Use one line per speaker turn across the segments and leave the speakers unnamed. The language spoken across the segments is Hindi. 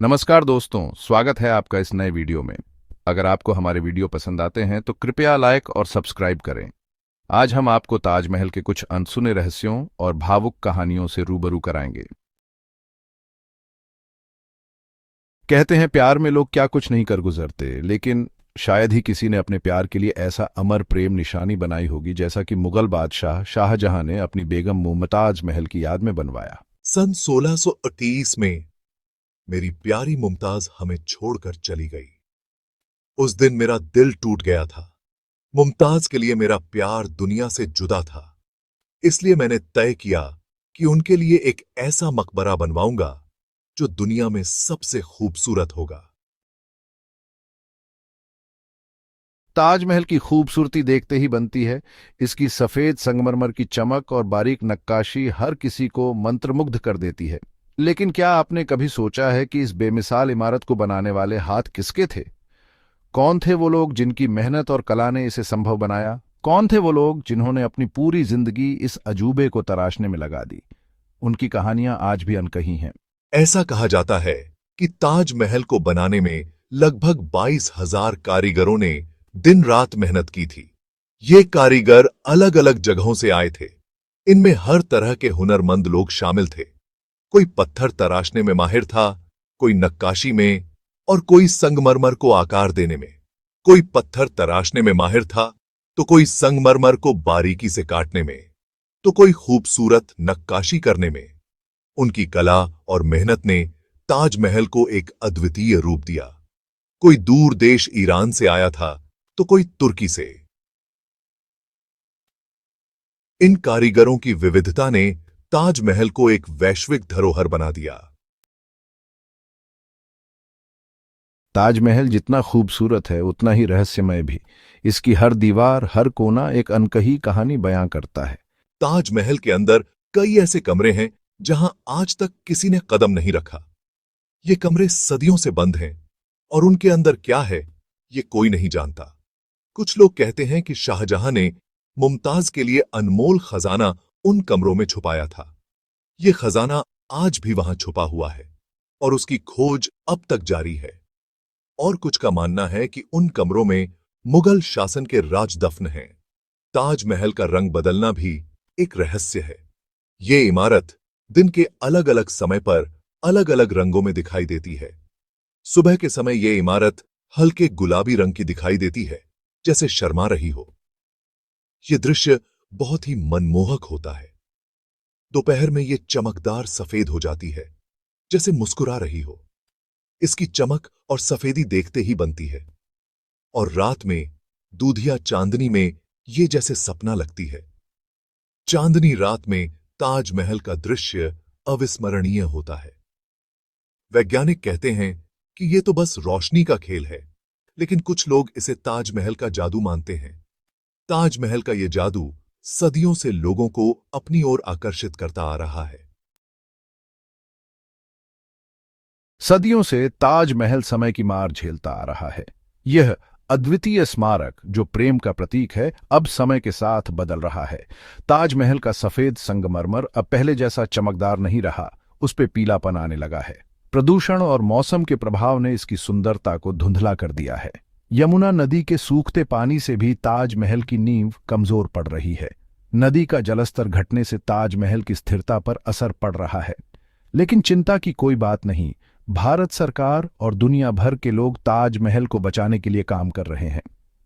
नमस्कार दोस्तों, स्वागत है आपका इस नए वीडियो में। अगर आपको हमारे वीडियो पसंद आते हैं तो कृपया लाइक और सब्सक्राइब करें। आज हम आपको ताजमहल के कुछ अनसुने रहस्यों और भावुक कहानियों से रूबरू कराएंगे। कहते हैं प्यार में लोग क्या कुछ नहीं कर गुजरते, लेकिन शायद ही किसी ने अपने प्यार के लिए ऐसा अमर प्रेम निशानी बनाई होगी जैसा कि मुगल बादशाह शाहजहां ने अपनी बेगम मुमताज महल की याद में बनवाया।
सन 1628 में मेरी प्यारी मुमताज हमें छोड़कर चली गई। उस दिन मेरा दिल टूट गया था। मुमताज के लिए मेरा प्यार दुनिया से जुदा था। इसलिए मैंने तय किया कि उनके लिए एक ऐसा मकबरा बनवाऊंगा जो दुनिया में सबसे खूबसूरत होगा।
ताजमहल की खूबसूरती देखते ही बनती है। इसकी सफेद संगमरमर की चमक और बारीक नक्काशी हर किसी को मंत्रमुग्ध कर देती है। लेकिन क्या आपने कभी सोचा है कि इस बेमिसाल इमारत को बनाने वाले हाथ किसके थे? कौन थे वो लोग जिनकी मेहनत और कला ने इसे संभव बनाया? कौन थे वो लोग जिन्होंने अपनी पूरी जिंदगी इस अजूबे को तराशने में लगा दी? उनकी कहानियां आज भी अनकही हैं।
ऐसा कहा जाता है कि ताजमहल को बनाने में लगभग 22,000 कारीगरों ने दिन रात मेहनत की थी। ये कारीगर अलग अलग जगहों से आए थे। इनमें हर तरह के हुनरमंद लोग शामिल थे। कोई पत्थर तराशने में माहिर था, कोई नक्काशी में और कोई संगमरमर को आकार देने में। कोई पत्थर तराशने में माहिर था तो कोई संगमरमर को बारीकी से काटने में, तो कोई खूबसूरत नक्काशी करने में। उनकी कला और मेहनत ने ताजमहल को एक अद्वितीय रूप दिया। कोई दूर देश ईरान से आया था तो कोई तुर्की से। इन कारीगरों की विविधता ने ताजमहल को एक वैश्विक धरोहर बना दिया।
ताजमहल जितना खूबसूरत है उतना ही रहस्यमय भी। इसकी हर दीवार, हर कोना एक अनकही कहानी बयां करता है।
ताजमहल के अंदर कई ऐसे कमरे हैं जहां आज तक किसी ने कदम नहीं रखा। ये कमरे सदियों से बंद हैं और उनके अंदर क्या है ये कोई नहीं जानता। कुछ लोग कहते हैं कि शाहजहां ने मुमताज के लिए अनमोल खजाना उन कमरों में छुपाया था। ये खजाना आज भी वहां छुपा हुआ है और उसकी खोज अब तक जारी है। और कुछ का मानना है कि उन कमरों में मुगल शासन के राजदफ्न हैं। ताजमहल का रंग बदलना भी एक रहस्य है। ये इमारत दिन के अलग अलग समय पर अलग अलग रंगों में दिखाई देती है। सुबह के समय ये इमारत हल्के गुलाबी रंग की दिखाई देती है, जैसे शर्मा रही हो। ये दृश्य बहुत ही मनमोहक होता है। दोपहर में ये चमकदार सफेद हो जाती है, जैसे मुस्कुरा रही हो। इसकी चमक और सफेदी देखते ही बनती है। और रात में दूधिया चांदनी में ये जैसे सपना लगती है। चांदनी रात में ताजमहल का दृश्य अविस्मरणीय होता है। वैज्ञानिक कहते हैं कि ये तो बस रोशनी का खेल है, लेकिन कुछ लोग इसे ताजमहल का जादू मानते हैं। ताजमहल का ये जादू सदियों से लोगों को अपनी ओर आकर्षित करता आ रहा है।
सदियों से ताजमहल समय की मार झेलता आ रहा है। यह अद्वितीय स्मारक जो प्रेम का प्रतीक है, अब समय के साथ बदल रहा है। ताजमहल का सफेद संगमरमर अब पहले जैसा चमकदार नहीं रहा, उस पे पीलापन आने लगा है। प्रदूषण और मौसम के प्रभाव ने इसकी सुंदरता को धुंधला कर दिया है। यमुना नदी के सूखते पानी से भी ताजमहल की नींव कमजोर पड़ रही है। नदी का जलस्तर घटने से ताजमहल की स्थिरता पर असर पड़ रहा है। लेकिन चिंता की कोई बात नहीं। भारत सरकार और दुनिया भर के लोग ताजमहल को बचाने के लिए काम कर रहे हैं।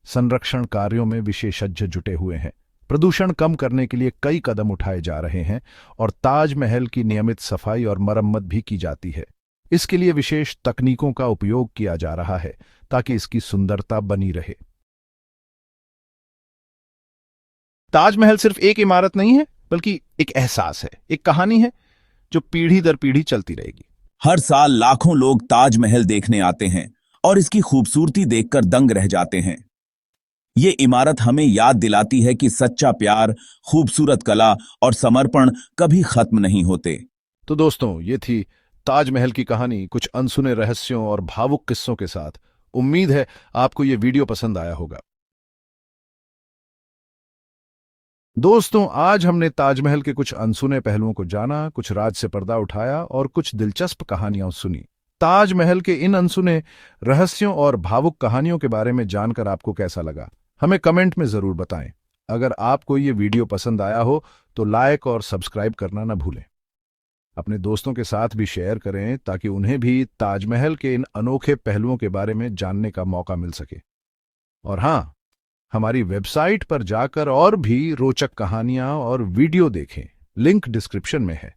संरक्षण कार्यों में विशेषज्ञ जुटे हुए हैं। प्रदूषण कम करने के लिए कई कदम उठाए जा रहे हैं और ताजमहल की नियमित सफाई और मरम्मत भी की जाती है। इसके लिए विशेष तकनीकों का उपयोग किया जा रहा है ताकि इसकी सुंदरता बनी रहे। ताजमहल सिर्फ एक इमारत नहीं है, बल्कि एक एहसास है, एक कहानी है जो पीढ़ी दर पीढ़ी चलती रहेगी।
हर साल लाखों लोग ताजमहल देखने आते हैं और इसकी खूबसूरती देखकर दंग रह जाते हैं। ये इमारत हमें याद दिलाती है कि सच्चा प्यार, खूबसूरत कला और समर्पण कभी खत्म नहीं होते।
तो दोस्तों, ये थी ताजमहल की कहानी, कुछ अनसुने रहस्यों और भावुक किस्सों के साथ। उम्मीद है आपको ये वीडियो पसंद आया होगा। दोस्तों, आज हमने ताजमहल के कुछ अनसुने पहलुओं को जाना, कुछ राज से पर्दा उठाया और कुछ दिलचस्प कहानियां सुनी। ताजमहल के इन अनसुने रहस्यों और भावुक कहानियों के बारे में जानकर आपको कैसा लगा, हमें कमेंट में जरूर बताएं। अगर आपको ये वीडियो पसंद आया हो तो लाइक और सब्सक्राइब करना ना भूलें। अपने दोस्तों के साथ भी शेयर करें ताकि उन्हें भी ताजमहल के इन अनोखे पहलुओं के बारे में जानने का मौका मिल सके। और हाँ, हमारी वेबसाइट पर जाकर और भी रोचक कहानियां और वीडियो देखें, लिंक डिस्क्रिप्शन में है।